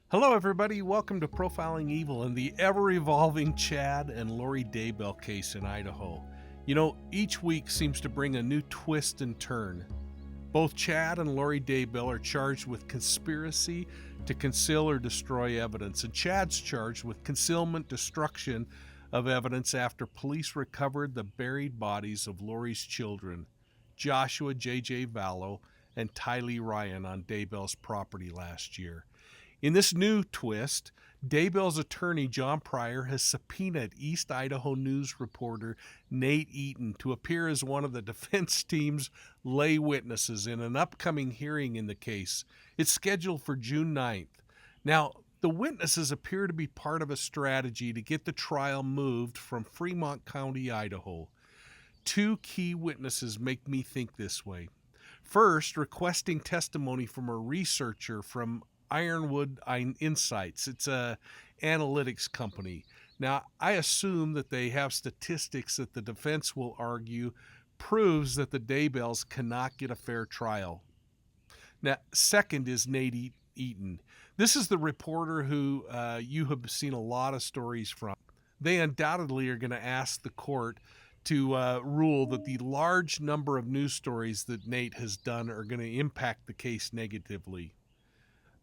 Hello, everybody. Welcome to Profiling Evil and the ever-evolving Chad and Lori Daybell case in Idaho. You know, each week seems to bring a new twist and turn. Both Chad and Lori Daybell are charged with conspiracy to conceal or destroy evidence, and Chad's charged with concealment, destruction of evidence after police recovered the buried bodies of Lori's children, Joshua J.J. Vallow and Tylee Ryan, on Daybell's property last year. In this new twist, Daybell's attorney, John Pryor, has subpoenaed East Idaho News reporter Nate Eaton to appear as one of the defense team's lay witnesses in an upcoming hearing in the case. It's scheduled for June 9th. Now, the witnesses appear to be part of a strategy to get the trial moved from Fremont County, Idaho. Two key witnesses make me think this way. First, requesting testimony from a researcher from Ironwood Insights. It's a analytics company. Now, I assume that they have statistics that the defense will argue proves that the Daybells cannot get a fair trial. Now, second is Nate Eaton. This is the reporter who you have seen a lot of stories from. They undoubtedly are going to ask the court to rule that the large number of news stories that Nate has done are going to impact the case negatively.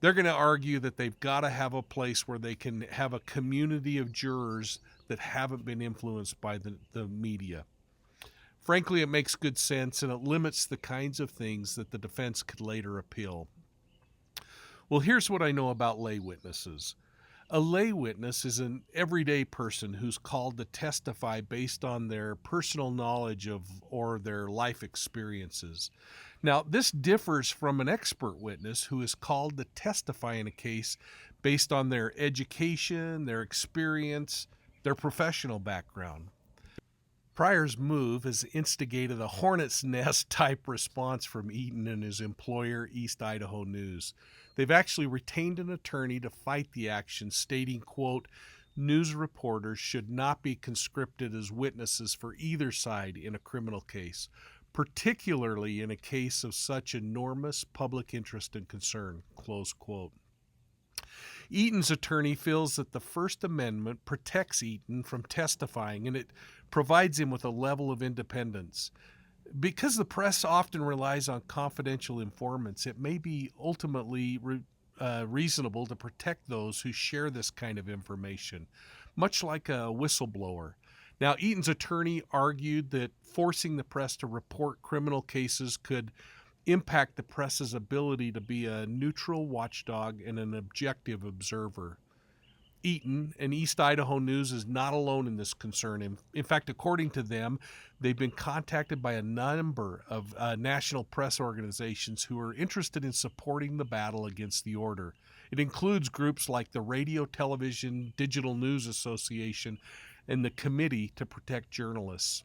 They're going to argue that they've got to have a place where they can have a community of jurors that haven't been influenced by the media. Frankly, it makes good sense, and it limits the kinds of things that the defense could later appeal. Well, here's what I know about lay witnesses. A lay witness is an everyday person who's called to testify based on their personal knowledge of or their life experiences. Now, this differs from an expert witness who is called to testify in a case based on their education, their experience, their professional background. Pryor's move has instigated a hornet's nest type response from Eaton and his employer, East Idaho News. They've actually retained an attorney to fight the action, stating, quote, "News reporters should not be conscripted as witnesses for either side in a criminal case, particularly in a case of such enormous public interest and concern," close quote. Eaton's attorney feels that the First Amendment protects Eaton from testifying, and it provides him with a level of independence. Because the press often relies on confidential informants, it may be ultimately reasonable to protect those who share this kind of information, much like a whistleblower. Now, Eaton's attorney argued that forcing the press to report criminal cases could impact the press's ability to be a neutral watchdog and an objective observer. Eaton and East Idaho News is not alone in this concern. In fact, according to them, they've been contacted by a number of national press organizations who are interested in supporting the battle against the order. It includes groups like the Radio, Television, Digital News Association and the Committee to Protect Journalists.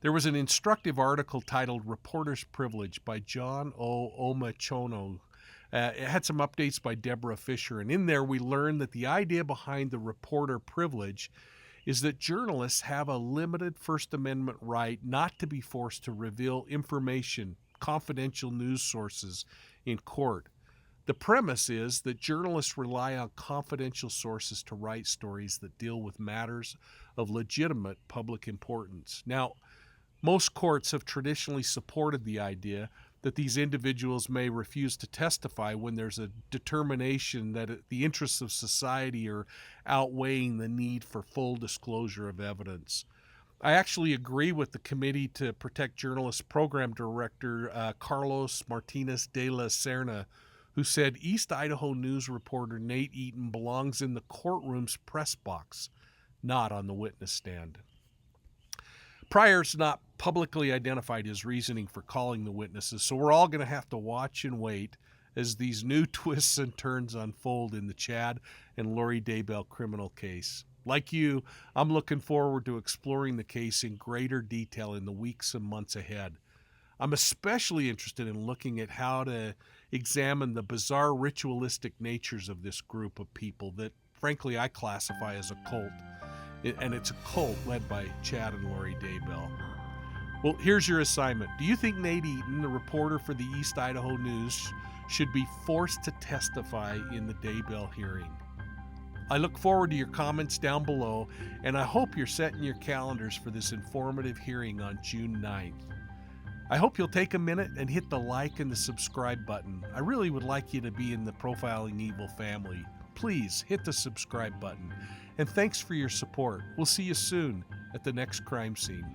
There was an instructive article titled "Reporter's Privilege" by John O. Omachono. It had some updates by Deborah Fisher, and in there we learned that the idea behind the reporter privilege is that journalists have a limited First Amendment right not to be forced to reveal information, confidential news sources, in court. The premise is that journalists rely on confidential sources to write stories that deal with matters of legitimate public importance. Now, most courts have traditionally supported the idea that these individuals may refuse to testify when there's a determination that the interests of society are outweighing the need for full disclosure of evidence. I actually agree with the Committee to Protect Journalists program director Carlos Martinez de la Serna, who said East Idaho News reporter Nate Eaton belongs in the courtroom's press box, not on the witness stand. Pryor's not publicly identified his reasoning for calling the witnesses, so we're all going to have to watch and wait as these new twists and turns unfold in the Chad and Lori Daybell criminal case. Like you, I'm looking forward to exploring the case in greater detail in the weeks and months ahead. I'm especially interested in looking at how to examine the bizarre ritualistic natures of this group of people that, frankly, I classify as a cult. And it's a cult led by Chad and Lori Daybell. Well, here's your assignment. Do you think Nate Eaton, the reporter for the East Idaho News, should be forced to testify in the Daybell hearing. I look forward to your comments down below, and I hope you're setting your calendars for this informative hearing on June 9th. I hope you'll take a minute and hit the like and the subscribe button. I really would like you to be in the Profiling Evil family. Please hit the subscribe button. And thanks for your support. We'll see you soon at the next crime scene.